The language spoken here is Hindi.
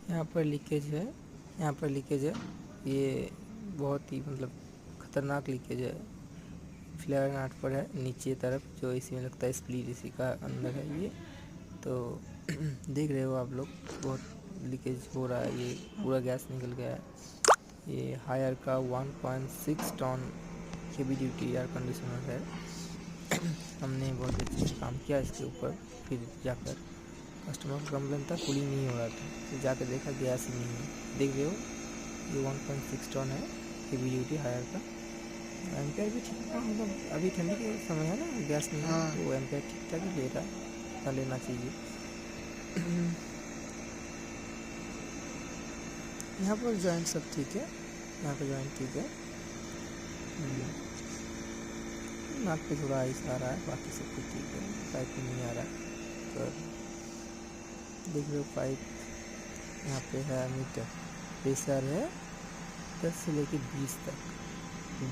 यहाँ पर लीकेज है, यहाँ पर लीकेज है। ये बहुत ही मतलब खतरनाक लीकेज है। फ्लेयर नाट पर है नीचे तरफ, जो इसी में लगता है स्प्लीट इसी का अंदर है ये। तो देख रहे हो आप लोग, बहुत लीकेज हो रहा है, ये पूरा गैस निकल गया है। ये हायर का 1.6 ton heavy duty air conditioner है। हमने बहुत अच्छे से काम किया इसके ऊपर। फिर जाकर कस्टमर का कंप्लेन था कूलिंग नहीं हो रहा था, फिर जाकर देखा गैस ही नहीं है। देख रहे हो ये 1.6 टन है हेवी ड्यूटी हायर का। एम्पेयर भी ठीक ठाक, मतलब अभी ठंडी के समय है ना, गैस नहीं है तो एम्पेयर ठीक ठाक ही ले रहा है, इतना लेना चाहिए। यहाँ पर जॉइंट सब ठीक है, यहाँ पर जॉइंट ठीक है। नाक पे थोड़ा आइस आ रहा है, बाकी सब कुछ ठीक है। पाइप में नहीं आ रहा है। तो देख लो पाइप यहाँ पे है मीटर, प्रेशर है 10 से लेके 20 तक। 20